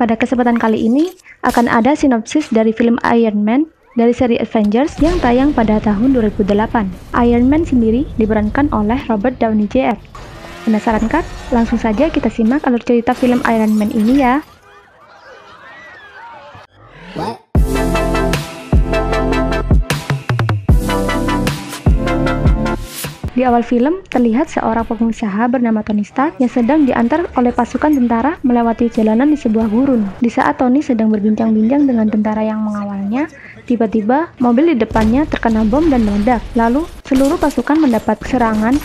Pada kesempatan kali ini, akan ada sinopsis dari film Iron Man dari seri Avengers yang tayang pada tahun 2008. Iron Man sendiri diperankan oleh Robert Downey Jr. Penasaran kan? Langsung saja kita simak alur cerita film Iron Man ini ya. Di awal film, terlihat seorang pengusaha bernama Tony Stark yang sedang diantar oleh pasukan tentara melewati jalanan di sebuah gurun. Di saat Tony sedang berbincang-bincang dengan tentara yang mengawalnya, tiba-tiba mobil di depannya terkena bom dan meledak. Lalu, seluruh pasukan mendapat serangan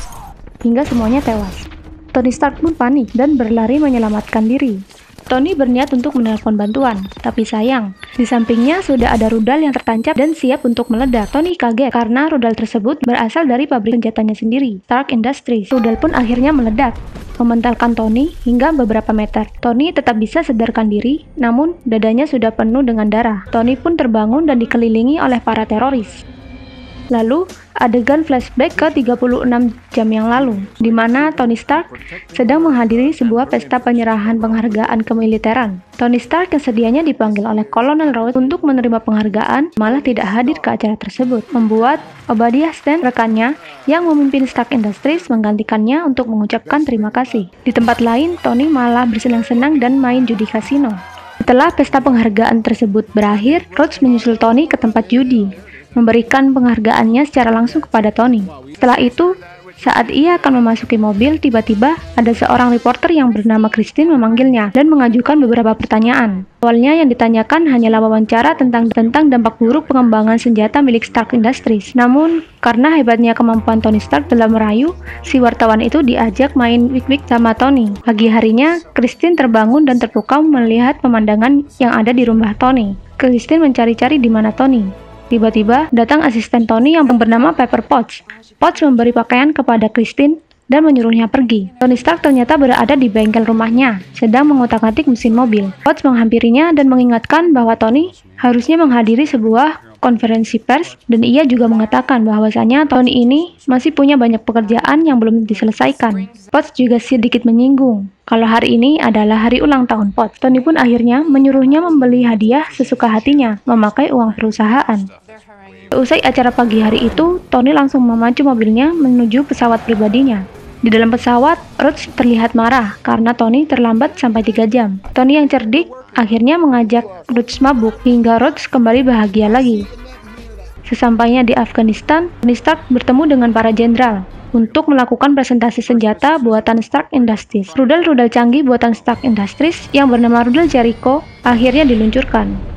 hingga semuanya tewas. Tony Stark pun panik dan berlari menyelamatkan diri. Tony berniat untuk menelpon bantuan, tapi sayang, di sampingnya sudah ada rudal yang tertancap dan siap untuk meledak. Tony kaget karena rudal tersebut berasal dari pabrik senjatanya sendiri, Stark Industries. Rudal pun akhirnya meledak, mementalkan Tony hingga beberapa meter. Tony tetap bisa sadarkan diri, namun dadanya sudah penuh dengan darah. Tony pun terbangun dan dikelilingi oleh para teroris. Lalu, adegan flashback ke 36 jam yang lalu, di mana Tony Stark sedang menghadiri sebuah pesta penyerahan penghargaan kemiliteran. Tony Stark yang sedianya dipanggil oleh Kolonel Ross untuk menerima penghargaan, malah tidak hadir ke acara tersebut, membuat Obadiah Stane, rekannya yang memimpin Stark Industries, menggantikannya untuk mengucapkan terima kasih. Di tempat lain, Tony malah bersenang-senang dan main judi kasino. Setelah pesta penghargaan tersebut berakhir, Ross menyusul Tony ke tempat judi, memberikan penghargaannya secara langsung kepada Tony. Setelah itu, saat ia akan memasuki mobil, tiba-tiba ada seorang reporter yang bernama Christine memanggilnya dan mengajukan beberapa pertanyaan. Awalnya yang ditanyakan hanyalah wawancara tentang dampak buruk pengembangan senjata milik Stark Industries. Namun, karena hebatnya kemampuan Tony Stark dalam merayu, si wartawan itu diajak main wik-wik sama Tony. Pagi harinya, Christine terbangun dan terpukau melihat pemandangan yang ada di rumah Tony. Christine mencari-cari di mana Tony. Tiba-tiba, datang asisten Tony yang bernama Pepper Potts. Potts memberi pakaian kepada Christine dan menyuruhnya pergi. Tony Stark ternyata berada di bengkel rumahnya, sedang mengotak-atik mesin mobil. Potts menghampirinya dan mengingatkan bahwa Tony harusnya menghadiri sebuah konferensi pers, dan ia juga mengatakan bahwasanya Tony ini masih punya banyak pekerjaan yang belum diselesaikan. Potts juga sedikit menyinggung kalau hari ini adalah hari ulang tahun Potts. Tony pun akhirnya menyuruhnya membeli hadiah sesuka hatinya, memakai uang perusahaan. Usai acara pagi hari itu, Tony langsung memacu mobilnya menuju pesawat pribadinya. Di dalam pesawat, Rhodes terlihat marah karena Tony terlambat sampai 3 jam. Tony yang cerdik akhirnya mengajak Rhodes mabuk hingga Rhodes kembali bahagia lagi. Sesampainya di Afghanistan, Tony Stark bertemu dengan para jenderal untuk melakukan presentasi senjata buatan Stark Industries. Rudal-rudal canggih buatan Stark Industries yang bernama rudal Jericho akhirnya diluncurkan.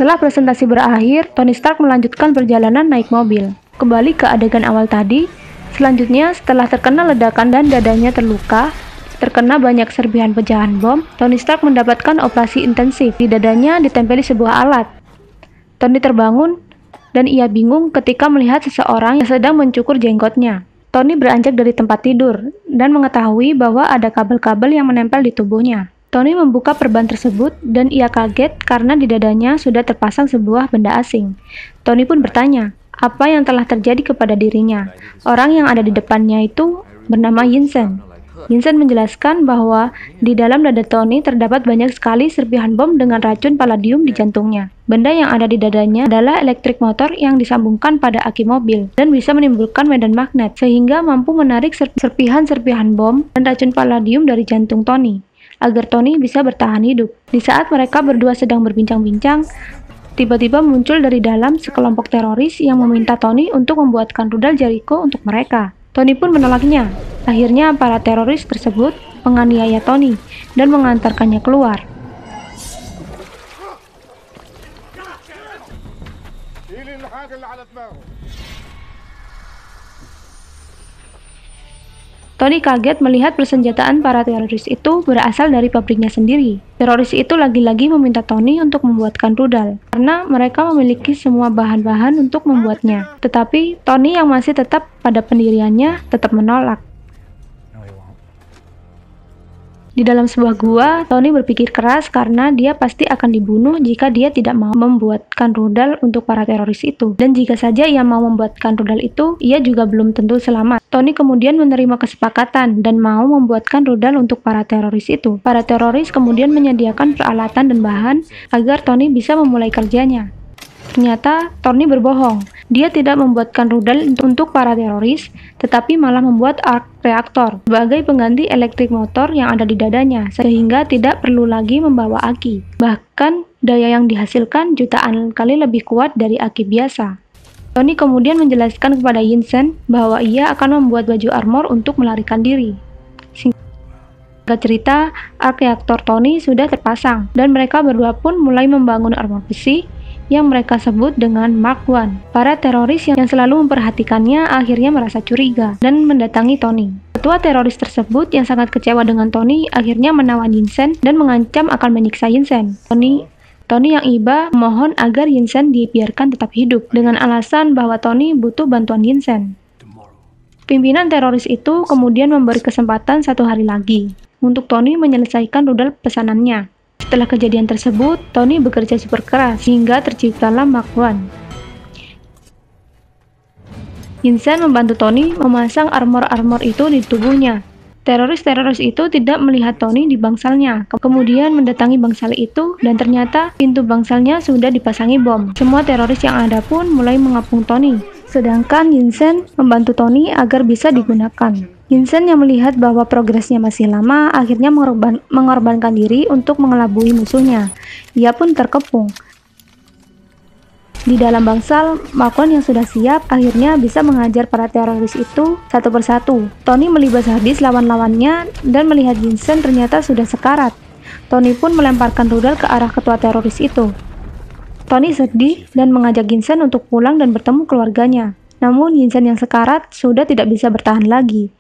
Setelah presentasi berakhir, Tony Stark melanjutkan perjalanan naik mobil. Kembali ke adegan awal tadi, selanjutnya setelah terkena ledakan dan dadanya terluka, terkena banyak serpihan pecahan bom, Tony Stark mendapatkan operasi intensif. Di dadanya ditempeli sebuah alat. Tony terbangun dan ia bingung ketika melihat seseorang yang sedang mencukur jenggotnya. Tony beranjak dari tempat tidur dan mengetahui bahwa ada kabel-kabel yang menempel di tubuhnya. Tony membuka perban tersebut dan ia kaget karena di dadanya sudah terpasang sebuah benda asing. Tony pun bertanya, apa yang telah terjadi kepada dirinya. Orang yang ada di depannya itu bernama Yinsen. Yinsen menjelaskan bahwa di dalam dada Tony terdapat banyak sekali serpihan bom dengan racun palladium di jantungnya. Benda yang ada di dadanya adalah elektrik motor yang disambungkan pada aki mobil dan bisa menimbulkan medan magnet sehingga mampu menarik serpihan-serpihan bom dan racun palladium dari jantung Tony agar Tony bisa bertahan hidup. Di saat mereka berdua sedang berbincang-bincang, tiba-tiba muncul dari dalam sekelompok teroris yang meminta Tony untuk membuatkan rudal Jericho untuk mereka. Tony pun menolaknya. Akhirnya para teroris tersebut menganiaya Tony dan mengantarkannya keluar. Tony kaget melihat persenjataan para teroris itu berasal dari pabriknya sendiri. Teroris itu lagi-lagi meminta Tony untuk membuatkan rudal, karena mereka memiliki semua bahan-bahan untuk membuatnya. Tetapi Tony yang masih tetap pada pendiriannya tetap menolak. Di dalam sebuah gua, Tony berpikir keras karena dia pasti akan dibunuh jika dia tidak mau membuatkan rudal untuk para teroris itu. Dan jika saja ia mau membuatkan rudal itu, ia juga belum tentu selamat. Tony kemudian menerima kesepakatan dan mau membuatkan rudal untuk para teroris itu. Para teroris kemudian menyediakan peralatan dan bahan agar Tony bisa memulai kerjanya. Ternyata Tony berbohong. Dia tidak membuatkan rudal untuk para teroris, tetapi malah membuat arc reaktor sebagai pengganti elektrik motor yang ada di dadanya, sehingga tidak perlu lagi membawa aki. Bahkan, daya yang dihasilkan jutaan kali lebih kuat dari aki biasa. Tony kemudian menjelaskan kepada Yinsen bahwa ia akan membuat baju armor untuk melarikan diri. Singkat cerita, arc reaktor Tony sudah terpasang, dan mereka berdua pun mulai membangun armor besi yang mereka sebut dengan Mark I. Para teroris yang selalu memperhatikannya akhirnya merasa curiga dan mendatangi Tony. Ketua teroris tersebut yang sangat kecewa dengan Tony akhirnya menawan Yinsen dan mengancam akan menyiksa Yinsen. Tony yang iba memohon agar Yinsen dibiarkan tetap hidup dengan alasan bahwa Tony butuh bantuan Yinsen. Pimpinan teroris itu kemudian memberi kesempatan 1 hari lagi untuk Tony menyelesaikan rudal pesanannya. Setelah kejadian tersebut, Tony bekerja super keras hingga terciptalah Mark I. Yinsen membantu Tony memasang armor-armor itu di tubuhnya. Teroris-teroris itu tidak melihat Tony di bangsalnya, kemudian mendatangi bangsal itu dan ternyata pintu bangsalnya sudah dipasangi bom. Semua teroris yang ada pun mulai mengepung Tony, sedangkan Yinsen membantu Tony agar bisa digunakan. Yinsen yang melihat bahwa progresnya masih lama, akhirnya mengorbankan diri untuk mengelabui musuhnya. Ia pun terkepung. Di dalam bangsal, Mark I yang sudah siap akhirnya bisa mengajar para teroris itu satu persatu. Tony melibas habis lawan-lawannya dan melihat Yinsen ternyata sudah sekarat. Tony pun melemparkan rudal ke arah ketua teroris itu. Tony sedih dan mengajak Yinsen untuk pulang dan bertemu keluarganya. Namun Yinsen yang sekarat sudah tidak bisa bertahan lagi.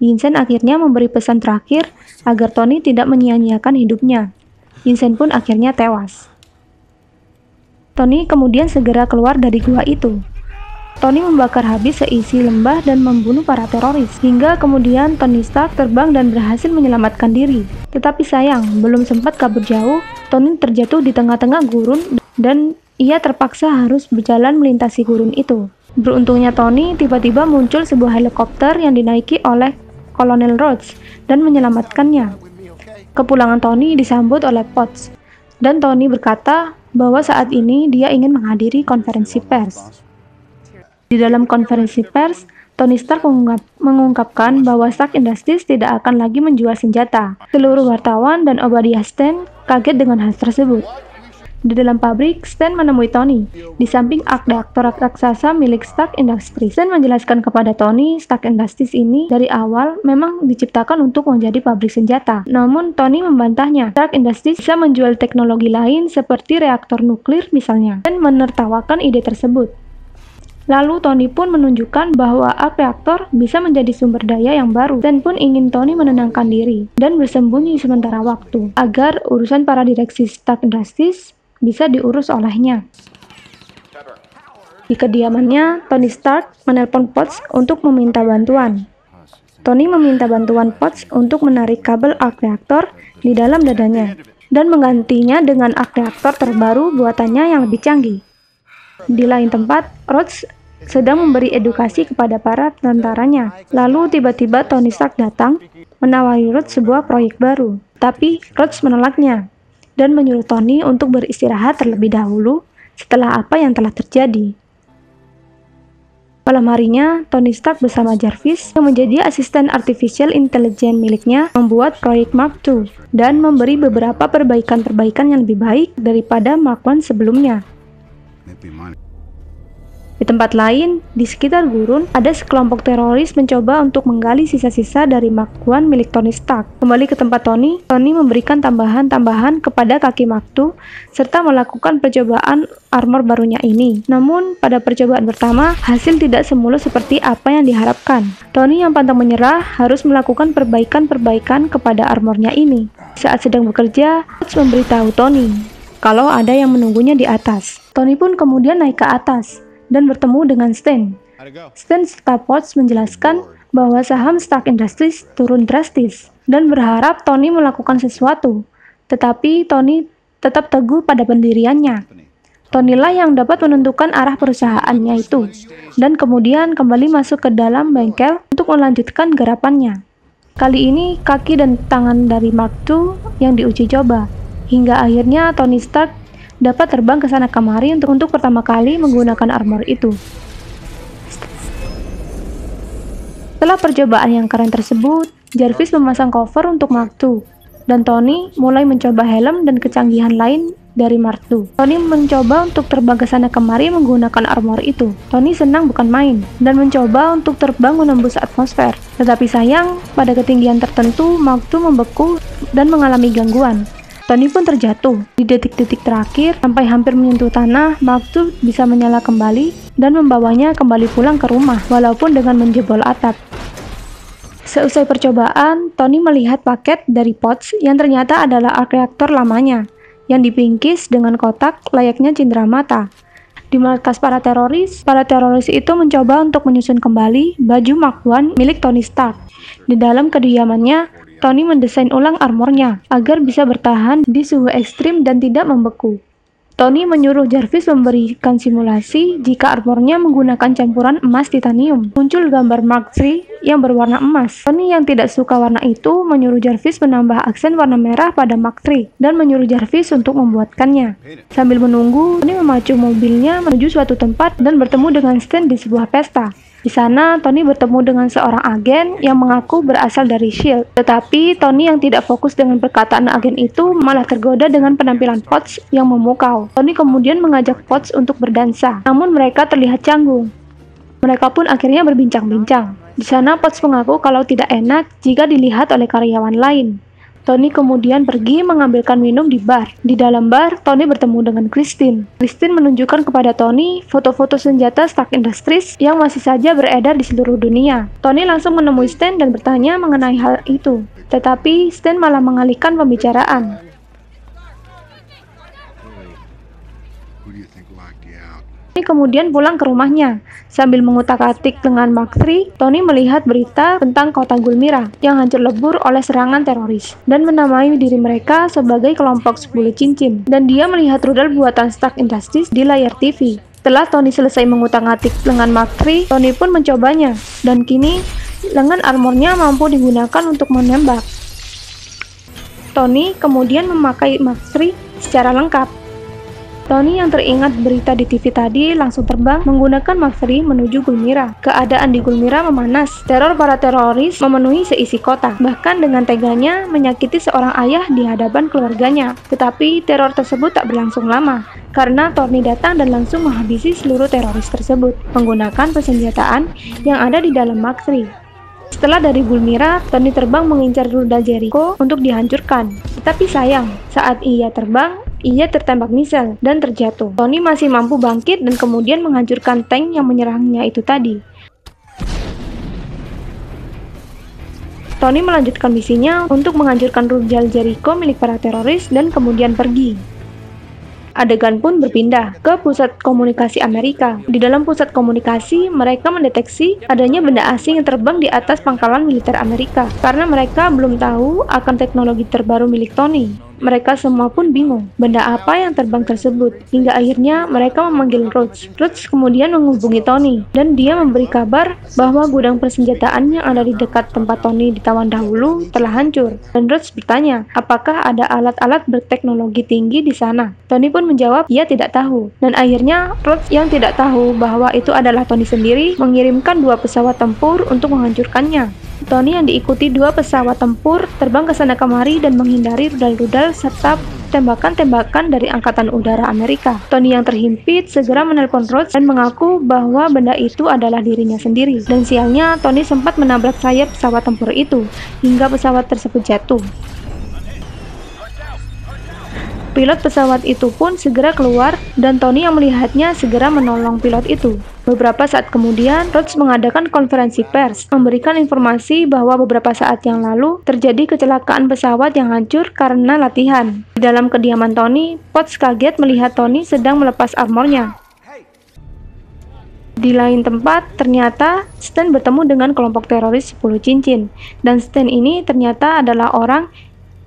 Yinsen akhirnya memberi pesan terakhir agar Tony tidak menyia-nyiakan hidupnya. Yinsen pun akhirnya tewas. Tony kemudian segera keluar dari gua itu. Tony membakar habis seisi lembah dan membunuh para teroris, hingga kemudian Tony Stark terbang dan berhasil menyelamatkan diri. Tetapi sayang, belum sempat kabur jauh, Tony terjatuh di tengah-tengah gurun dan ia terpaksa harus berjalan melintasi gurun itu. Beruntungnya Tony, tiba-tiba muncul sebuah helikopter yang dinaiki oleh Kolonel Rhodes dan menyelamatkannya. Kepulangan Tony disambut oleh Potts, dan Tony berkata bahwa saat ini dia ingin menghadiri konferensi pers. Di dalam konferensi pers, Tony Stark mengungkapkan bahwa Stark Industries tidak akan lagi menjual senjata. Seluruh wartawan dan Obadiah Stane kaget dengan hal tersebut. Di dalam pabrik, Stan menemui Tony di samping arc reaktor raksasa milik Stark Industries. Stan menjelaskan kepada Tony, Stark Industries ini dari awal memang diciptakan untuk menjadi pabrik senjata. Namun Tony membantahnya. Stark Industries bisa menjual teknologi lain seperti reaktor nuklir misalnya, dan menertawakan ide tersebut. Lalu Tony pun menunjukkan bahwa arc reaktor bisa menjadi sumber daya yang baru. Stan pun ingin Tony menenangkan diri dan bersembunyi sementara waktu agar urusan para direksi Stark Industries bisa diurus olehnya. Di kediamannya, Tony Stark menelpon Potts untuk meminta bantuan. Tony meminta bantuan Potts untuk menarik kabel arc reaktor di dalam dadanya dan menggantinya dengan arc reaktor terbaru buatannya yang lebih canggih. Di lain tempat, Rhodes sedang memberi edukasi kepada para tentaranya. Lalu tiba-tiba Tony Stark datang menawari Rhodes sebuah proyek baru, tapi Rhodes menolaknya dan menyuruh Tony untuk beristirahat terlebih dahulu setelah apa yang telah terjadi. Malam harinya, Tony Stark bersama Jarvis yang menjadi asisten artificial intelligence miliknya membuat proyek Mark II dan memberi beberapa perbaikan-perbaikan yang lebih baik daripada Mark I sebelumnya. Di tempat lain, di sekitar gurun, ada sekelompok teroris mencoba untuk menggali sisa-sisa dari Mark I milik Tony Stark. Kembali ke tempat Tony memberikan tambahan-tambahan kepada kaki Mark II, serta melakukan percobaan armor barunya ini. Namun, pada percobaan pertama, hasil tidak semulus seperti apa yang diharapkan. Tony yang pantang menyerah harus melakukan perbaikan-perbaikan kepada armornya ini. Saat sedang bekerja, Potts memberitahu Tony kalau ada yang menunggunya di atas. Tony pun kemudian naik ke atas dan bertemu dengan Stan. Stan serta Potts menjelaskan bahwa saham Stark Industries turun drastis dan berharap Tony melakukan sesuatu. Tetapi Tony tetap teguh pada pendiriannya. Tony lah yang dapat menentukan arah perusahaannya itu, dan kemudian kembali masuk ke dalam bengkel untuk melanjutkan garapannya. Kali ini kaki dan tangan dari Mark II yang diuji coba, hingga akhirnya Tony Stark dapat terbang ke sana kemari untuk pertama kali menggunakan armor itu. Setelah percobaan yang keren tersebut, Jarvis memasang cover untuk Mark II, dan Tony mulai mencoba helm dan kecanggihan lain dari Mark II. Tony mencoba untuk terbang ke sana kemari menggunakan armor itu. Tony senang bukan main, dan mencoba untuk terbang menembus atmosfer. Tetapi sayang, pada ketinggian tertentu, Mark II membeku dan mengalami gangguan. Tony pun terjatuh. Di detik-detik terakhir, sampai hampir menyentuh tanah, Mark II bisa menyala kembali dan membawanya kembali pulang ke rumah, walaupun dengan menjebol atap. Seusai percobaan, Tony melihat paket dari Potts yang ternyata adalah arc reaktor lamanya, yang dipingkis dengan kotak layaknya cindera mata. Di markas para teroris itu mencoba untuk menyusun kembali baju Mark I milik Tony Stark. Di dalam kediamannya, Tony mendesain ulang armornya agar bisa bertahan di suhu ekstrim dan tidak membeku. Tony menyuruh Jarvis memberikan simulasi jika armornya menggunakan campuran emas titanium. Muncul gambar Mark III yang berwarna emas. Tony yang tidak suka warna itu menyuruh Jarvis menambah aksen warna merah pada Mark III dan menyuruh Jarvis untuk membuatkannya. Sambil menunggu, Tony memacu mobilnya menuju suatu tempat dan bertemu dengan Stan di sebuah pesta. Di sana, Tony bertemu dengan seorang agen yang mengaku berasal dari S.H.I.E.L.D. Tetapi, Tony yang tidak fokus dengan perkataan agen itu malah tergoda dengan penampilan Potts yang memukau. Tony kemudian mengajak Potts untuk berdansa, namun mereka terlihat canggung. Mereka pun akhirnya berbincang-bincang. Di sana, Potts mengaku kalau tidak enak jika dilihat oleh karyawan lain. Tony kemudian pergi mengambilkan minum di bar. Di dalam bar, Tony bertemu dengan Christine. Christine menunjukkan kepada Tony foto-foto senjata Stark Industries yang masih saja beredar di seluruh dunia. Tony langsung menemui Stan dan bertanya mengenai hal itu. Tetapi Stan malah mengalihkan pembicaraan. Tony kemudian pulang ke rumahnya. Sambil mengutak-atik dengan Mark III, Tony melihat berita tentang kota Gulmira yang hancur lebur oleh serangan teroris dan menamai diri mereka sebagai kelompok 10 cincin. Dan dia melihat rudal buatan Stark Industries di layar TV. Setelah Tony selesai mengutak-atik lengan Mark III, Tony pun mencobanya. Dan kini, lengan armornya mampu digunakan untuk menembak. Tony kemudian memakai Mark III secara lengkap. Tony yang teringat berita di TV tadi langsung terbang menggunakan Mark III menuju Gulmira. Keadaan di Gulmira memanas. Teror para teroris memenuhi seisi kota, bahkan dengan teganya menyakiti seorang ayah di hadapan keluarganya. Tetapi teror tersebut tak berlangsung lama, karena Tony datang dan langsung menghabisi seluruh teroris tersebut menggunakan persenjataan yang ada di dalam Mark III. Setelah dari Gulmira, Tony terbang mengincar rudal Jericho untuk dihancurkan. Tetapi sayang, saat ia terbang, ia tertembak misel dan terjatuh. Tony masih mampu bangkit dan kemudian menghancurkan tank yang menyerangnya itu tadi. Tony melanjutkan misinya untuk menghancurkan rudal Jericho milik para teroris dan kemudian pergi. Adegan pun berpindah ke pusat komunikasi Amerika. Di dalam pusat komunikasi, mereka mendeteksi adanya benda asing yang terbang di atas pangkalan militer Amerika karena mereka belum tahu akan teknologi terbaru milik Tony. Mereka semua pun bingung, benda apa yang terbang tersebut, hingga akhirnya mereka memanggil Rhodes. Rhodes kemudian menghubungi Tony, dan dia memberi kabar bahwa gudang persenjataan yang ada di dekat tempat Tony ditawan dahulu telah hancur. Dan Rhodes bertanya, apakah ada alat-alat berteknologi tinggi di sana? Tony pun menjawab, ia tidak tahu. Dan akhirnya Rhodes yang tidak tahu bahwa itu adalah Tony sendiri mengirimkan 2 pesawat tempur untuk menghancurkannya. Tony yang diikuti 2 pesawat tempur terbang ke sana kemari dan menghindari rudal-rudal serta tembakan-tembakan dari Angkatan Udara Amerika. Tony yang terhimpit segera menelpon Rhodes dan mengaku bahwa benda itu adalah dirinya sendiri. Dan sialnya, Tony sempat menabrak sayap pesawat tempur itu hingga pesawat tersebut jatuh. Pilot pesawat itu pun segera keluar dan Tony yang melihatnya segera menolong pilot itu. Beberapa saat kemudian, Rhodes mengadakan konferensi pers, memberikan informasi bahwa beberapa saat yang lalu terjadi kecelakaan pesawat yang hancur karena latihan. Di dalam kediaman Tony, Potts kaget melihat Tony sedang melepas armornya. Di lain tempat, ternyata Stan bertemu dengan kelompok teroris 10 cincin, dan Stan ini ternyata adalah orang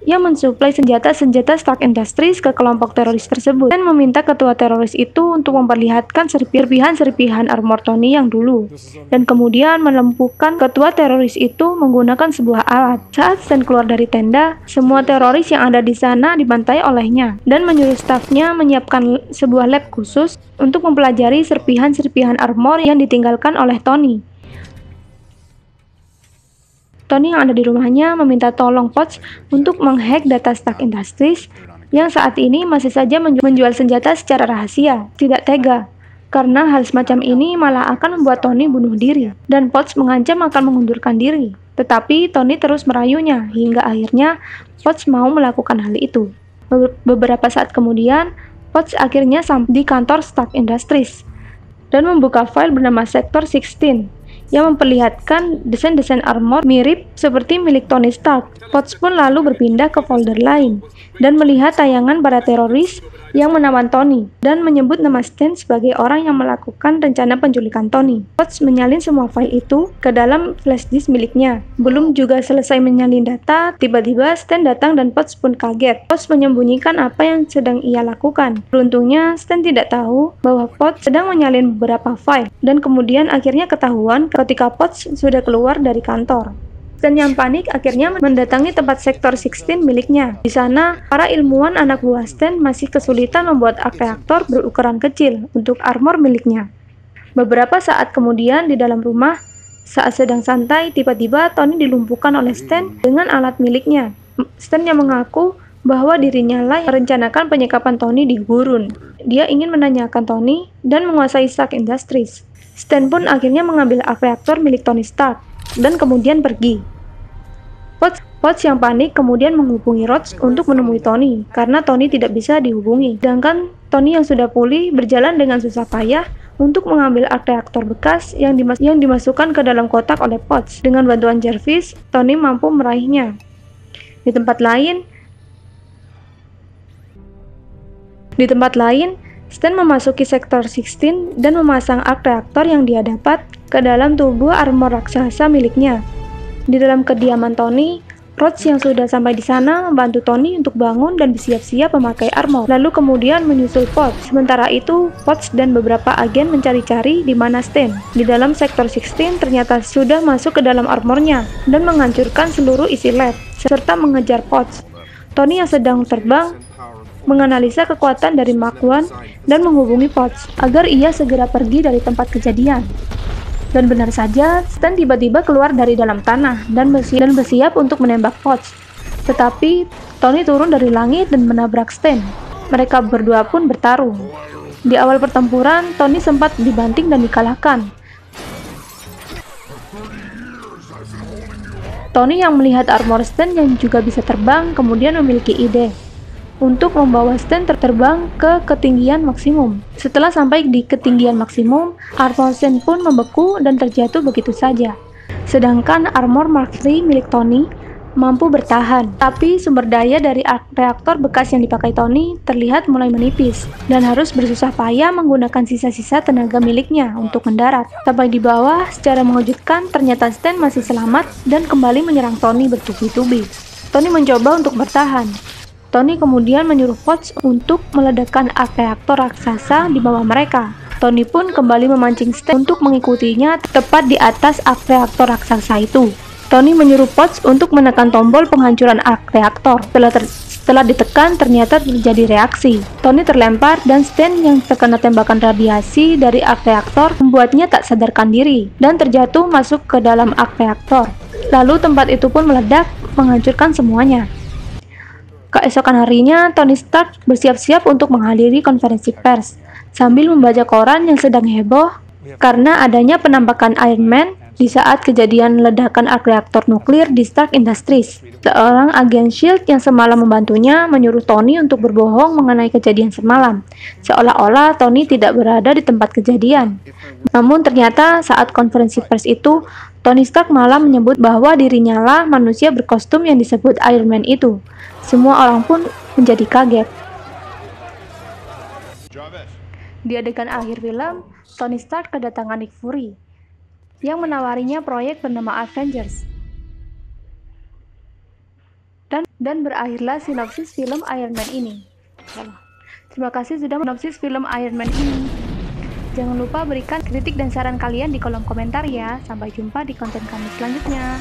yang mensuplai senjata-senjata Stark Industries ke kelompok teroris tersebut, dan meminta ketua teroris itu untuk memperlihatkan serpihan-serpihan armor Tony yang dulu, dan kemudian melumpuhkan ketua teroris itu menggunakan sebuah alat. Saat Stan keluar dari tenda, semua teroris yang ada di sana dibantai olehnya, dan menyuruh stafnya menyiapkan sebuah lab khusus untuk mempelajari serpihan-serpihan armor yang ditinggalkan oleh Tony. Tony yang ada di rumahnya meminta tolong Potts untuk menghack data Stark Industries yang saat ini masih saja menjual senjata secara rahasia. Tidak tega, karena hal semacam ini malah akan membuat Tony bunuh diri, dan Potts mengancam akan mengundurkan diri. Tetapi Tony terus merayunya, hingga akhirnya Potts mau melakukan hal itu. Beberapa saat kemudian, Potts akhirnya sampai di kantor Stark Industries dan membuka file bernama Sector 16 yang memperlihatkan desain-desain armor mirip seperti milik Tony Stark. Potts pun lalu berpindah ke folder lain dan melihat tayangan para teroris yang menawan Tony dan menyebut nama Stan sebagai orang yang melakukan rencana penculikan Tony. Potts menyalin semua file itu ke dalam flash disk miliknya. Belum juga selesai menyalin data, tiba-tiba Stan datang dan Potts pun kaget. Potts menyembunyikan apa yang sedang ia lakukan. Beruntungnya, Stan tidak tahu bahwa Potts sedang menyalin beberapa file, dan kemudian akhirnya ketahuan ketika Potts sudah keluar dari kantor. Stan yang panik akhirnya mendatangi tempat sektor 16 miliknya. Di sana, para ilmuwan anak buah Stan masih kesulitan membuat arc reaktor berukuran kecil untuk armor miliknya. Beberapa saat kemudian di dalam rumah, saat sedang santai, tiba-tiba Tony dilumpuhkan oleh Stan dengan alat miliknya. Stan yang mengaku bahwa dirinya lah yang merencanakan penyekapan Tony di gurun. Dia ingin menanyakan Tony dan menguasai Stark Industries. Stan pun akhirnya mengambil arc reaktor milik Tony Stark dan kemudian pergi. Potts yang panik kemudian menghubungi Rhodes untuk menemui Tony karena Tony tidak bisa dihubungi. Sedangkan Tony yang sudah pulih berjalan dengan susah payah untuk mengambil arc reaktor bekas yang dimasukkan ke dalam kotak oleh Potts. Dengan bantuan Jarvis, Tony mampu meraihnya. Di tempat lain, Stan memasuki sektor 16 dan memasang arc reaktor yang dia dapat ke dalam tubuh armor raksasa miliknya. Di dalam kediaman Tony, Rhodes yang sudah sampai di sana membantu Tony untuk bangun dan bersiap-siap memakai armor, lalu kemudian menyusul Potts. Sementara itu, Potts dan beberapa agen mencari-cari di mana Stan. Di dalam sektor 16 ternyata sudah masuk ke dalam armornya dan menghancurkan seluruh isi lab, serta mengejar Potts. Tony yang sedang terbang menganalisa kekuatan dari Mark I dan menghubungi Potts agar ia segera pergi dari tempat kejadian. Dan benar saja, Stan tiba-tiba keluar dari dalam tanah dan bersiap untuk menembak Potts. Tetapi, Tony turun dari langit dan menabrak Stan. Mereka berdua pun bertarung. Di awal pertempuran, Tony sempat dibanting dan dikalahkan. Tony yang melihat armor Stan yang juga bisa terbang kemudian memiliki ide untuk membawa Stan terbang ke ketinggian maksimum. Setelah sampai di ketinggian maksimum, armor Stan pun membeku dan terjatuh begitu saja. Sedangkan armor Mark III milik Tony mampu bertahan, tapi sumber daya dari arc reaktor bekas yang dipakai Tony terlihat mulai menipis dan harus bersusah payah menggunakan sisa-sisa tenaga miliknya untuk mendarat. Sampai di bawah, secara mengejutkan ternyata Stan masih selamat dan kembali menyerang Tony bertubi-tubi. Tony mencoba untuk bertahan. Tony kemudian menyuruh Potts untuk meledakkan arc reaktor raksasa di bawah mereka. Tony pun kembali memancing Stan untuk mengikutinya tepat di atas arc reaktor raksasa itu. Tony menyuruh Potts untuk menekan tombol penghancuran arc reaktor. Setelah ditekan, ternyata terjadi reaksi. Tony terlempar dan Stan yang terkena tembakan radiasi dari arc reaktor membuatnya tak sadarkan diri dan terjatuh masuk ke dalam arc reaktor. Lalu tempat itu pun meledak, menghancurkan semuanya. Keesokan harinya, Tony Stark bersiap-siap untuk menghadiri konferensi pers sambil membaca koran yang sedang heboh karena adanya penampakan Iron Man di saat kejadian ledakan arc reaktor nuklir di Stark Industries. Seorang agen SHIELD yang semalam membantunya menyuruh Tony untuk berbohong mengenai kejadian semalam, seolah-olah Tony tidak berada di tempat kejadian. Namun ternyata saat konferensi pers itu, Tony Stark malah menyebut bahwa dirinya lah manusia berkostum yang disebut Iron Man itu. Semua orang pun menjadi kaget. Di adegan akhir film, Tony Stark kedatangan Nick Fury yang menawarinya proyek bernama Avengers. Dan berakhirlah sinopsis film Iron Man ini. Terima kasih sudah menopsis film Iron Man ini. Jangan lupa berikan kritik dan saran kalian di kolom komentar ya. Sampai jumpa di konten kami selanjutnya.